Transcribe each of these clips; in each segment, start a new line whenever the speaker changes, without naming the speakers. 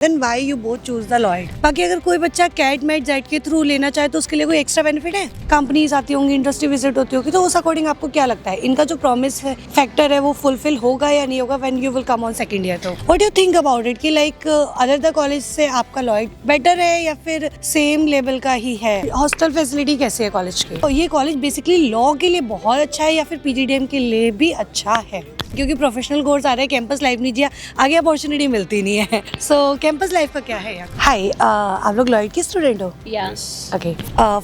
Then why you both choose the Lloyd. बाकी अगर कोई बच्चा कैट मैट जेट के थ्रू लेना चाहे तो उसके लिए कोई एक्स्ट्रा बेनिफिट है? कंपनीज आती होंगी, इंडस्ट्री विजिट होती होगी, तो उस अकॉर्डिंग आपको क्या लगता है इनका जो प्रॉमिस है फैक्टर है वो फुलफिल होगा या नहीं होगा when you will come on second year? तो what you think about it कि लाइक अदर द कॉलेज से आपका लॉयड बेटर है या फिर सेम लेवल का ही है? हॉस्टल फैसिलिटी कैसी है कॉलेज की? तो ये कॉलेज बेसिकली लॉ के लिए बहुत अच्छा है या फिर पीजीडीएम के लिए भी अच्छा है? क्योंकि प्रोफेशनल कोर्स आ रहे हैं, कैंपस लाइफ नहीं जिया, आगे अपॉर्चुनिटी मिलती नहीं है। सो कैंपस लाइफ का क्या है यार? हाय, आप लोग लॉयड के स्टूडेंट हो?
Yeah.
Okay,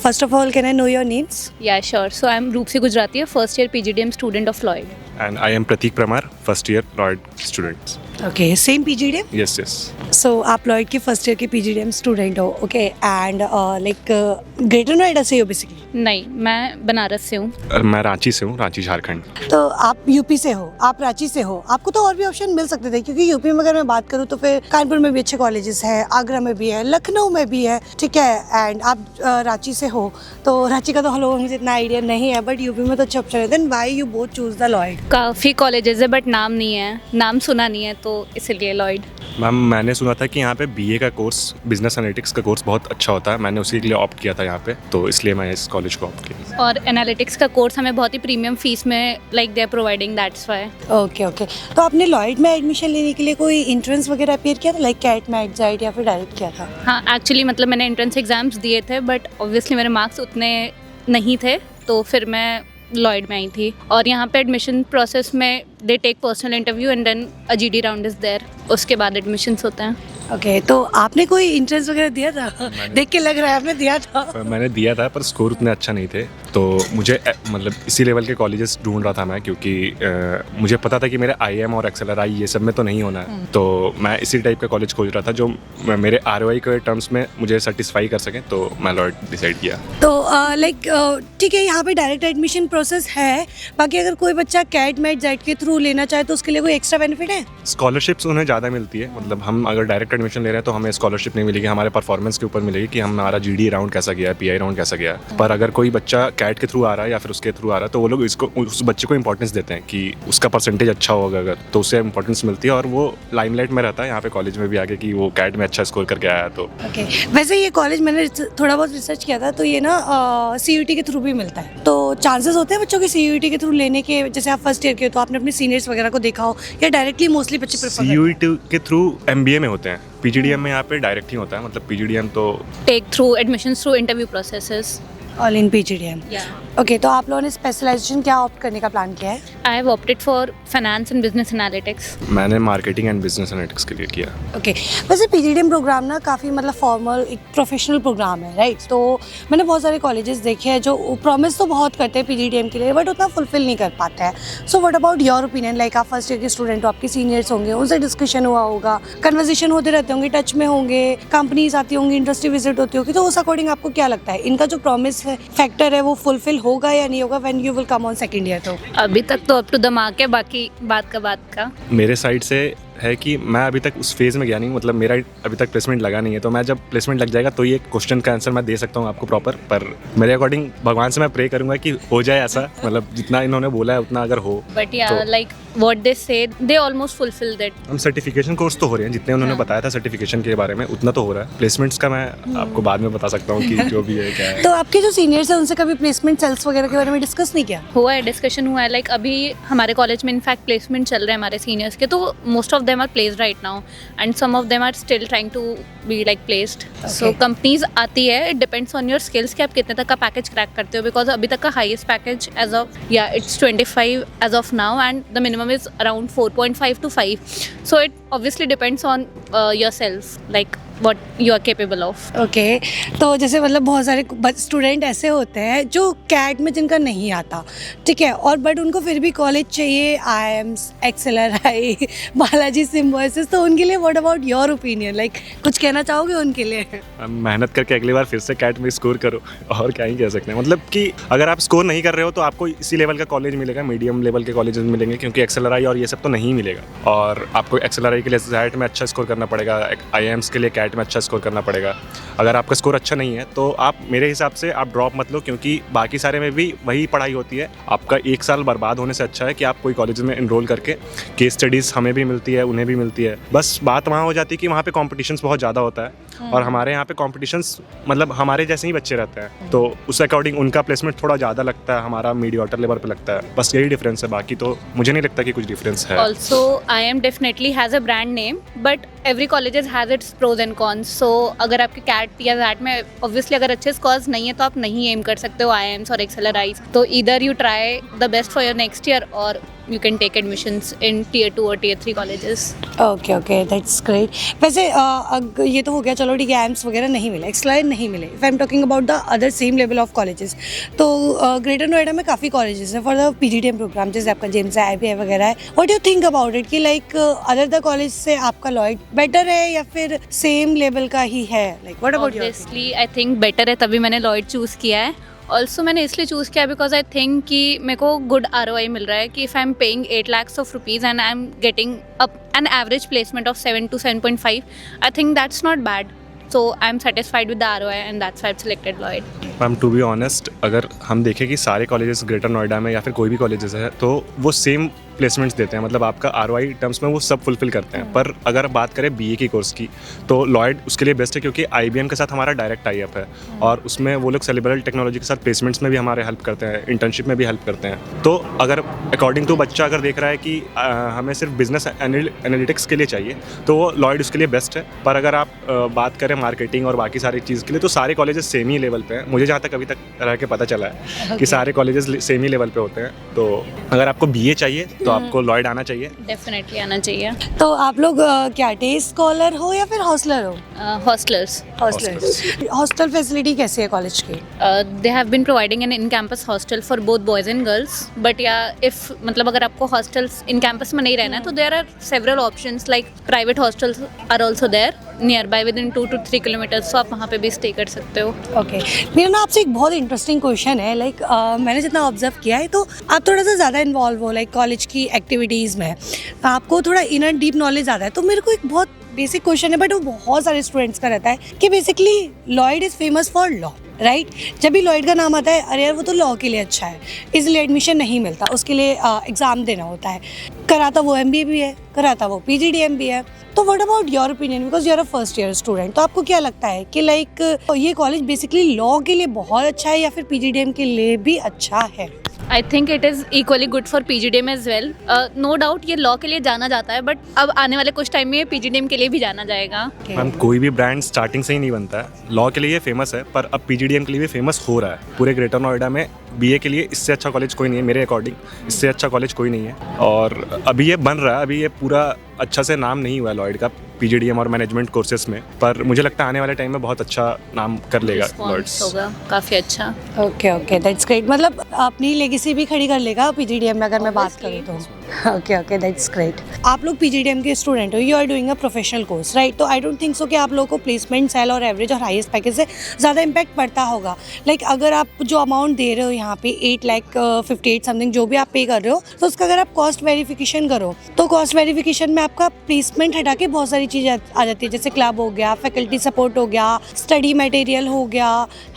first of all can I know your names?
Yeah, sure. So I'm Roopsi Gujarati, a first year PGDM student of Lloyd.
And I am Pratik Pramar, first year Lloyd student.
Okay, same PGDM?
Yes, yes.
सो आप Lloyd के first year के PGDM student हो, okay, and like greater Noida से हो basically?
नहीं, मैं बनारस से हूँ.
और मैं रांची से हूँ, रांची झारखंड.
तो आप यूपी से हो, आप रांची से हो, आपको तो और भी ऑप्शन मिल सकते थे क्योंकि यूपी में अगर मैं बात करूँ तो फिर कानपुर में भी अच्छे कॉलेजेस हैं, आगरा में भी है, लखनऊ में भी है, ठीक है, एंड आप रांची से हो तो रांची का तो हम लोगों को मुझे इतना आइडिया नहीं है, बट यूपी में तो अच्छे ऑप्शन है। Then why you both choose the Lloyd?
काफ़ी कॉलेजेस है बट नाम नहीं है, नाम सुना नहीं है तो इसलिए लॉयड.
मैम, मैंने सुना था कि यहाँ पे बीए का कोर्स, बिजनेस एनालिटिक्स का कोर्स बहुत अच्छा होता है. मैंने उसी के लिए ऑप्ट किया था यहाँ पे, तो इसलिए मैं इस कॉलेज को ऑप्ट किया.
और एनालिटिक्स का कोर्स हमें बहुत ही प्रीमियम फीस में like they are providing, that's why.
Okay okay, तो आपने लॉयड में एडमिशन लेने के लिए कोई एंट्रेंस वगैरह अपीयर किया था, लाइक कैट मैट जेट या फिर डायरेक्ट किया था?
हाँ, एक्चुअली मतलब मैंने एंट्रेंस एग्जाम्स दिए थे बट ऑब्वियसली मेरे मार्क्स उतने नहीं थे तो फिर मैं लॉयड में आई थी. और यहाँ पे एडमिशन प्रोसेस में they take personal interview and then a GD round is there, उसके बाद एडमिशन्स होते हैं.
ओके, तो आपने कोई एंट्रेंस वगैरह दिया था? देख के लग रहा है आपने दिया था.
मैंने दिया था पर स्कोर उतने अच्छा नहीं थे, तो मुझे मतलब इसी लेवल के कॉलेजेस ढूंढ रहा था मैं, क्योंकि मुझे पता था कि मेरे आईएम और एक्सएलआरआई ये सब में तो नहीं होना है, तो मैं इसी टाइप का कॉलेज खोज रहा था जो मेरे आरओआई के टर्म्स में मुझे सेटिस्फाई कर सकें, तो मैं लॉयड डिसाइड किया.
तो लाइक ठीक है, यहाँ पे डायरेक्ट एडमिशन प्रोसेस है, बाकी अगर कोई बच्चा कैट मैट जेट के थ्रू लेना चाहे तो उसके लिए कोई एक्स्ट्रा बेनिफिट है?
स्कॉलरशिप्स उन्हें ज़्यादा मिलती है, मतलब हम अगर डायरेक्ट एडमिशन ले रहे हैं तो हमें स्कॉलरशिप नहीं मिलेगी, हमारे परफॉर्मेंस के ऊपर मिलेगी कि हमारा जीडी राउंड कैसा गया है, पीआई राउंड कैसा गया है. पर अगर कोई बच्चा कैट के थ्रू आ रहा है या फिर उसके थ्रू आ रहा है तो वो लोग इसको, उस बच्चे को इंपॉर्टेंस देते हैं कि उसका परसेंटेज अच्छा होगा अगर, तो उसे इंपॉर्टेंस मिलती है और वो लाइमलाइट में रहता है यहाँ पे कॉलेज में भी आगे कि वो कैट में अच्छा स्कोर करके आया. तो
ओके, वैसे ये कॉलेज मैंने थोड़ा बहुत रिसर्च किया था तो ये ना सीयूईटी के थ्रू भी मिलता है, तो चांसेस होते हैं बच्चों के सीयूईटी के थ्रू लेने के? जैसे आप फर्स्ट ईयर के हो तो आपने अपने सीनियर्स वगैरह को देखा हो या डायरेक्टली मोस्टली बच्चे प्रेफर करते हैं?
सीयूईटी के थ्रू एमबीए में होते हैं, पीजीडीएम में यहाँ पे डायरेक्ट ही होता है, मतलब पीजीडीएम तो
take through admissions through interview processes.
All in PGDM.
Yeah.
Okay, तो आप लोगों ने स्पेशलाइजेशन क्या ऑप्ट करने का प्लान किया है?
I have opted for finance and business analytics.
मैंने मार्केटिंग एंड बिजनेस एनालिटिक्स के लिए किया.
ओके, वैसे पीजीडीएम प्रोग्राम ना काफ़ी मतलब फॉर्मल एक प्रोफेशनल प्रोग्राम है, राइट? तो मैंने बहुत सारे कॉलेजेस देखे हैं जो प्रॉमिस तो बहुत करते हैं पीजीडीएम के लिए बट उतना फुलफिल नहीं कर पाते हैं. So what about your opinion? Like आप फर्स्ट ईयर के स्टूडेंट हो, आपके सीनियर्स होंगे, उनसे डिस्कशन हुआ होगा, कन्वर्सेशन होते रहते होंगे, टच में होंगे, कंपनीज आती होंगी, इंडस्ट्री विजिट होती होगी, तो उस अकॉर्डिंग आपको क्या लगता है इनका जो प्रॉमिस है फैक्टर है वो फुलफिल होगा या नहीं होगा when you will come on second year? तो
अभी तक तो अप टू द मार्क है, बाकी बात का.
मेरे साइड से है कि मैं अभी तक उस फेज़ में गया नहीं, मतलब मेरा अभी तक प्लेसमेंट लगा नहीं है, तो मैं जब प्लेसमेंट लग जाएगा तो ये क्वेश्चन का आंसर मैं दे सकता हूँ आपको प्रॉपर. पर मेरे अकॉर्डिंग भगवान से मैं प्रे करूँगा कि हो जाए ऐसा, मतलब जितना इन्होंने बोला है उतना अगर हो.
बट या
तो
like what they said they almost fulfilled it.
हम सर्टिफिकेशन कोर्स तो हो रहे हैं, जितने उन्होंने बताया था सर्टिफिकेशन के बारे में उतना तो हो रहा है. प्लेसमेंट्स का मैं आपको बाद में बता सकता हूँ कि जो भी है क्या है.
तो आपके जो सीनियर्स हैं उनसे कभी प्लेसमेंट सेल्स वगैरह के बारे में डिस्कस नहीं किया?
हुआ है, डिस्कशन हुआ है. लाइक अभी हमारे कॉलेज में इनफैक्ट प्लेसमेंट चल रहे हैं हमारे सीनियर्स के, तो most of them are placed right now and some of them are still trying to be like placed. So companies आती है, it depends on your skills कि आप कितने तक का पैकेज क्रैक करते हो, बिकॉज अभी तक का highest package as of it's 25 as of now and the minimum is around 4.5 to 5. So it obviously depends on yourself, like what you are capable of.
Okay, तो जैसे मतलब बहुत सारे स्टूडेंट ऐसे होते हैं जो कैट में जिनका नहीं आता, ठीक है, और बट उनको फिर भी कॉलेज चाहिए, आईएम्स, एक्सएलआरआई, बालाजी सिम्बायोसिस, तो उनके लिए what about your opinion? Like कुछ कहना चाहोगे उनके लिए?
मेहनत करके अगली बार फिर से कैट में स्कोर करो, और क्या ही कह सकते हैं. मतलब कि अगर आप स्कोर नहीं कर रहे हो तो आपको इसी लेवल का कॉलेज मिलेगा, मीडियम लेवल के कॉलेज मिलेंगे, क्योंकि एक्सएलआरआई और ये सब तो नहीं मिलेगा, और आपको एक्सएलआरआई के लिए जेट में अच्छा स्कोर करना पड़ेगा, आईएम्स के लिए कैट कैट में अच्छा स्कोर करना पड़ेगा। अगर आपका स्कोर अच्छा नहीं है तो आप मेरे हिसाब से आप ड्रॉप मत लो, क्योंकि बाकी सारे में भी वही पढ़ाई होती है। आपका 1 साल बर्बाद होने से अच्छा है कि आप कोई कॉलेज में इनरोल करके केस स्टडीज़ हमें भी मिलती है, उन्हें भी मिलती है। बस बात वहाँ हो जाती है कि वहाँ पे कॉम्पिटिशन्स बहुत ज़्यादा होता है और हमारे यहाँ पे कॉम्पिटिशन्स मतलब हमारे जैसे ही बच्चे रहते हैं, तो उस अकॉर्डिंग उनका प्लेसमेंट थोड़ा ज़्यादा लगता है, हमारा मीडियोटर लेवल पे लगता है। बस यही डिफरेंस है, बाकी तो मुझे नहीं लगता कि कुछ डिफरेंस है।
Also, IIM definitely has a brand name, but every colleges has its pros and cons. So अगर आपके CAT या ZAT में obviously अगर अच्छे scores नहीं है तो आप नहीं aim कर सकते हो IIMs और XLRIs. तो either you try the best for your next year or you can take admissions in tier 2 और tier 3 colleges.
Okay okay, that's great. वैसे ये तो हो गया, चलो ठीक है, एम्स वगैरह नहीं मिले, एक्सलाइड नहीं मिले। If I am talking about the other same level of colleges, तो ग्रेटर नोएडा में काफ़ी कॉलेजेस हैं फॉर द PGDM प्रोग्राम, जैसे आपका जेम्स है, IPI वगैरह है। What you think about it कि लाइक अदर द कॉलेज से आपका लॉयड बेटर है या फिर सेम लेवल का ही है? Like what about your?
Obviously I think better है, तभी मैंने Lloyd चूज़ किया है। ऑल्सो मैंने इसलिए चूज़ किया बिकॉज आई थिंक कि मेरे को गुड ROI मिल रहा है कि if I am paying 8 lakhs of rupees and I am getting an average placement of 7 to 7.5, I think that's not bad. So I'm satisfied with the ROI and that's why I've selected Lloyd.
Ma'am to be honest, अगर हम देखें कि सारे colleges greater Noida में या फिर कोई भी कॉलेजेस है तो वो सेम प्लेसमेंट्स देते हैं, मतलब आपका ROI टर्म्स में वो सब फुलफिल करते हैं। पर अगर बात करें BA की कोर्स की तो लॉयड उसके लिए बेस्ट है, क्योंकि IBM के साथ हमारा डायरेक्ट टाई अप है और उसमें वो लोग सेलिब्रल टेक्नोलॉजी के साथ प्लेसमेंट्स में भी हमारे हेल्प करते हैं, इंटर्नशिप में भी हेल्प करते हैं। तो अगर अकॉर्डिंग टू बच्चा अगर देख रहा है कि हमें सिर्फ बिजनेस एनालिटिक्स के लिए चाहिए तो वो लॉयड उसके लिए बेस्ट है। पर अगर आप बात करें मार्केटिंग और बाकी सारी चीज़ के लिए तो सारे कॉलेजेस सेम ही लेवल पे हैं। मुझे जहाँ तक अभी तक रह के पता चला है कि सारे कॉलेजेस सेम ही लेवल पे होते हैं। तो अगर आपको BA चाहिए तो आपको लॉयड आना चाहिए।
डेफिनेटली आना चाहिए।
तो आप लोग क्या डे स्कॉलर हो या फिर हॉस्टलर हो?
हॉस्टलर्स।
हॉस्टल फैसिलिटी कैसी है कॉलेज की?
They have been providing an in campus hostel for both boys and girls, but या इफ मतलब अगर आपको हॉस्टल्स इन कैंपस में नहीं रहना है तो there are several options, like private hostels are also there nearby within 2 to 3 kilometres, तो आप वहाँ पे भी स्टे कर सकते हो।
ओके, मेरा ना आपसे एक बहुत इंटरेस्टिंग क्वेश्चन है। लाइक मैंने जितना ऑब्जर्व किया है तो आप थोड़ा सा ज़्यादा इन्वॉल्व हो लाइक कॉलेज की एक्टिविटीज़ में, आपको थोड़ा इनर डीप नॉलेज ज़्यादा है। तो मेरे को एक बहुत बेसिक क्वेश्चन है, बट वो बहुत सारे स्टूडेंट्स का रहता है कि basically Lloyd is famous for law, right? जब भी लॉयड का नाम आता है, अरे यार वो तो लॉ के लिए अच्छा है, इसलिए एडमिशन नहीं मिलता, उसके लिए एग्ज़ाम देना होता है। कराता वो MBA भी है, कराता वो PGDM भी है। तो what about your opinion, because you are a first year student, तो आपको क्या लगता है कि लाइक ये कॉलेज बेसिकली लॉ के लिए बहुत अच्छा है या फिर PGDM के लिए भी अच्छा है?
I think it is equally good for PGDM as well. No doubt ये लॉ के लिए जाना जाता है, बट अब आने वाले कुछ टाइम में PGDM के लिए भी जाना जाएगा।
मैम कोई भी ब्रांड स्टार्टिंग से ही नहीं बनता है। लॉ के लिए ये फेमस है, पर अब PGDM के लिए भी फेमस हो रहा है। पूरे ग्रेटर नोएडा में BA के लिए इससे अच्छा कॉलेज कोई नहीं है, मेरे अकॉर्डिंग इससे अच्छा कॉलेज कोई नहीं है। और अभी ये बन रहा है, अभी ये पूरा अच्छा से नाम नहीं हुआ है लॉयड का PGDM और मैनेजमेंट कोर्सेज में, पर मुझे लगता है आने वाले टाइम में बहुत अच्छा नाम कर लेगा लॉयड्स।
होगा काफ़ी अच्छा।
Okay okay, that's great. मतलब अपनी लेगेसी भी खड़ी कर लेगा PGDM में, अगर मैं बात करूँ तो। Okay okay, that's great. आप लोग PGDM के स्टूडेंट हो, you are doing a professional course, right? तो आई डोंट थिंक सो कि आप लोगों को प्लेसमेंट सेल और एवरेज और हाईएस्ट पैकेज से ज़्यादा इम्पैक्ट पड़ता होगा। लाइक अगर आप जो अमाउंट दे रहे हो यहाँ पे 8,58,000 समथिंग जो भी आप पे कर रहे हो, तो उसका अगर आप कॉस्ट वेरिफिकेशन करो तो कॉस्ट वेरिफिकेशन में आपका प्लेसमेंट हटा के बहुत सारी चीज़ें आ जाती है, जैसे क्लब हो गया, फैकल्टी सपोर्ट हो गया, स्टडी मटेरियल हो गया,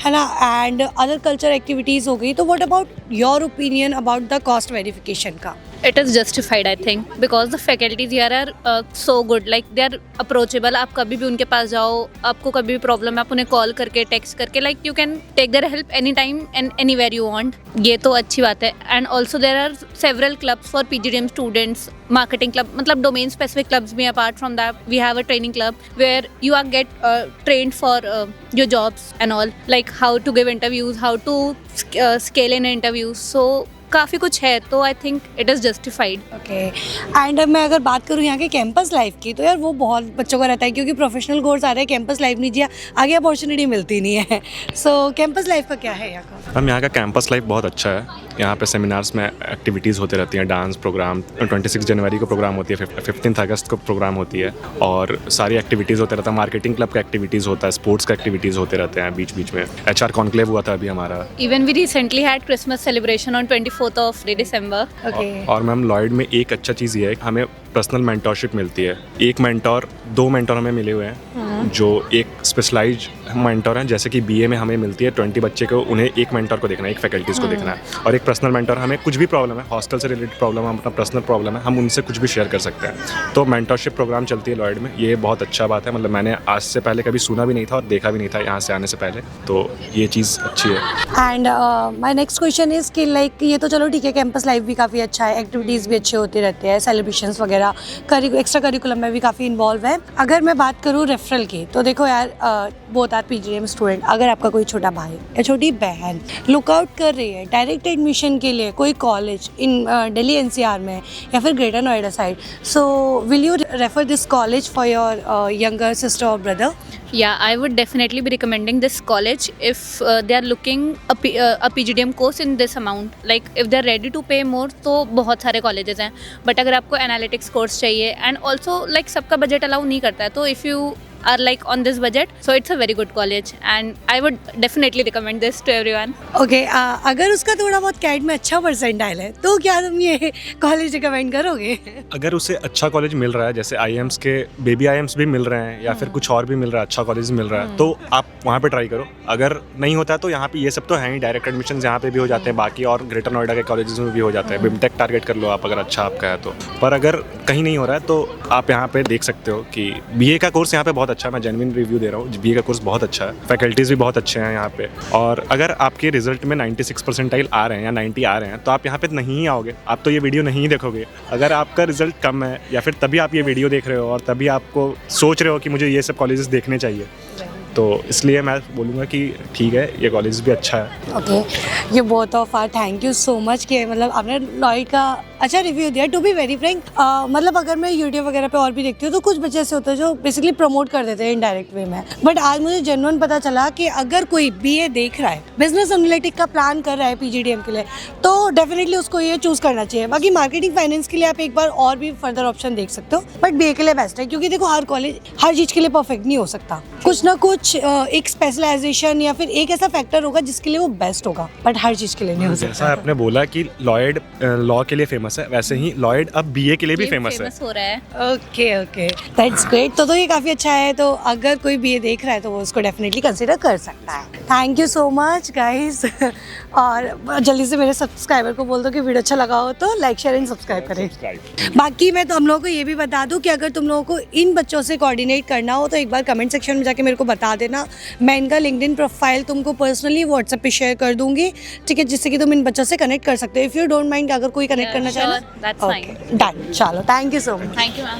है ना, एंड अदर कल्चर एक्टिविटीज़ हो गई। तो what about your opinion about the cost verification का?
It is justified, I think, because the faculties here are so good. Like they are approachable. आप कभी भी उनके पास जाओ, आपको कभी भी प्रॉब्लम है, आप उन्हें कॉल करके, टेक्स्ट करके, like you can take their help anytime and anywhere you want. ये तो अच्छी बात है. And also there are several clubs for PGDM students. Marketing club, मतलब domain specific clubs भी. Apart from that, we have a training club where you are get trained for your jobs and all, like how to give interviews, how to scale in interviews. So काफ़ी कुछ है, तो आई think it is justified.
Okay, and मैं अगर बात करूँ यहाँ के कैंपस लाइफ की, तो यार वो बहुत बच्चों का रहता है, क्योंकि प्रोफेशनल कोर्स आ रहे हैं, कैंपस लाइफ नहीं, आगे अपॉर्चुनिटी मिलती नहीं है। सो कैंपस लाइफ का क्या है यहाँ का?
मैम यहाँ का कैंपस लाइफ बहुत अच्छा है। यहाँ पे सेमिनार्स में एक्टिविटीज़ होती रहती हैं, डांस प्रोग्राम, 26 जनवरी को प्रोग्राम होती है, 15 अगस्त को प्रोग्राम होती है, और सारी एक्टिविटीज़ होते रहता है। मार्केटिंग क्लब का एक्टिविटीज़ होता है, स्पोर्ट्स का एक्टिविटीज़ होते रहते हैं बीच बीच में। HR कॉन्क्लेव हुआ था अभी हमारा।
Even we recently had Christmas celebration on 24th of December.
Okay,
और मैम लॉयड में एक अच्छा चीज़ ये है, हमें पर्सनल मेंटोरशिप मिलती है। एक मेंटोर, 2 मेंटोर हमें मिले हुए हैं, जो एक स्पेशलाइज मेंटोर हैं, जैसे कि बीए में हमें मिलती है 20 बच्चे को, उन्हें एक मेंटोर को देखना है, एक फैकल्टीज़ को देखना है, और एक पर्सनल मेंटोर, हमें कुछ भी प्रॉब्लम है, हॉस्टल से रिलेटेड प्रॉब्लम है, अपना पर्सनल प्रॉब्लम है, हम उनसे कुछ भी शेयर कर सकते हैं। तो मेंटोरशिप प्रोग्राम चलती है लॉयड में, ये बहुत अच्छा बात है। मतलब मैंने आज से पहले कभी सुना भी नहीं था और देखा भी नहीं था यहाँ से आने से पहले, तो ये चीज़ अच्छी है।
And my next question is कि लाइक ये तो चलो ठीक है, कैंपस लाइफ भी काफ़ी अच्छा है, एक्टिविटीज़ भी अच्छे होते रहते हैं, सेलिब्रेशंस वगैरह, एक्स्ट्रा करिकुलम में भी काफ़ी इन्वॉल्व है। अगर मैं बात करूँ रेफरल की, तो देखो यार, बोथ आर पीजीडीएम स्टूडेंट, अगर आपका कोई छोटा भाई या छोटी बहन लुकआउट कर रही है डायरेक्ट एडमिशन के लिए कोई कॉलेज इन दिल्ली एनसीआर में या फिर greater Noida side, so will you refer this college for your younger sister or brother?
Yeah, I would definitely be recommending this college if they are looking a PGDM course in this amount. Like if they are ready to pay more, तो बहुत सारे colleges हैं. But अगर आपको analytics course चाहिए and also like सबका budget allow नहीं करता है, तो if you are like on this budget, so it's a very good college and I would definitely recommend this to everyone.
Okay, अगर उसका थोड़ा बहुत कैट में अच्छा परसेंटाइल है, तो क्या तुम ये कॉलेज रिकमेंड करोगे?
अगर उसे अच्छा कॉलेज मिल रहा है, जैसे आईएम्स के बेबी आईएम्स भी मिल रहे हैं या फिर कुछ और भी मिल रहा है, अच्छा कॉलेज मिल रहा है, तो आप वहाँ पे ट्राई करो। अगर नहीं होता है तो यहाँ पे ये सब तो है ही, डायरेक्ट एडमिशन यहाँ पे भी हो जाते हैं, बाकी और ग्रेटर नोएडा के कॉलेजेस में भी हो जाते हैं। बिमटेक टारगेट कर लो आप, अगर अच्छा आपका है तो। पर अगर कहीं नहीं हो रहा है तो आप यहाँ पे देख सकते हो कि बीए का कोर्स यहाँ पे बहुत अच्छा है, मैं जेन्युइन रिव्यू दे रहा हूँ, बीए का कोर्स बहुत अच्छा है, फैकल्टीज़ भी बहुत अच्छे हैं यहाँ पे। और अगर आपके रिजल्ट में 96 परसेंटाइल आ रहे हैं या 90 आ रहे हैं, तो आप यहाँ पे नहीं आओगे, आप तो ये वीडियो नहीं देखोगे। अगर आपका रिजल्ट कम है या फिर तभी आप ये वीडियो देख रहे हो और तभी आपको सोच रहे हो कि मुझे ये सब कॉलेजेस देखने चाहिए, तो इसलिए मैं बोलूँगा कि ठीक है, ये कॉलेज भी अच्छा है।
ओके, ये both of are thank you so much कि मतलब आपने लॉयड का अच्छा रिव्यू दिया। टू बी वेरी फ्रैंक, मतलब अगर मैं यूट्यूब वगैरह पे और भी देखती हूँ तो कुछ बच्चे ऐसे होते हैं जो बेसिकली प्रमोट कर देते हैं इनडायरेक्ट वे में, बट आज मुझे जेन्युइन पता चला कि अगर कोई बीए देख रहा है, बिजनेस एनालिटिक का प्लान कर रहा है पीजीडीएम के लिए, तो डेफिनेटली उसको ये चूज़ करना चाहिए। बाकी मार्केटिंग फाइनेंस के लिए आप एक बार और भी फर्दर ऑप्शन देख सकते हो, बट बीए के लिए बेस्ट है, क्योंकि देखो हर कॉलेज हर चीज़ के लिए परफेक्ट नहीं हो सकता, कुछ ना कुछ एक स्पेशलाइजेशन या फिर एक ऐसा फैक्टर होगा जिसके लिए वो बेस्ट होगा, बट हर चीज़ के लिए नहीं हो सकता।
जैसा आपने बोला कि लॉयड लॉ के लिए फेमस है, वैसे ही लॉयड अब बीए के लिए भी फेमस है।
हो रहा है।
Okay okay, that's great. तो ये काफ़ी अच्छा है, तो अगर कोई बीए देख रहा है तो वो उसको डेफिनेटली कंसीडर कर सकता है। Thank you so much guys, और जल्दी से मेरे सब्सक्राइबर को बोल दो कि वीडियो अच्छा लगा हो तो लाइक शेयर एंड सब्सक्राइब करें। बाकी मैं हम लोगों को ये भी बता दूं कि अगर तुम लोगों को इन बच्चों से कोऑर्डिनेट करना हो तो एक बार कमेंट सेक्शन में जाके मेरे को बता देना, मैं इनका लिंक्डइन प्रोफाइल तुमको पर्सनली व्हाट्सएप पे शेयर कर दूंगी, ठीक है, जिससे कि तुम इन बच्चों से कनेक्ट कर सकते हो। इफ यू डोंट माइंड, अगर कोई कनेक्ट करना चाहे,
that's fine.
डन। चलो, thank you so much.
Thank you, ma'am.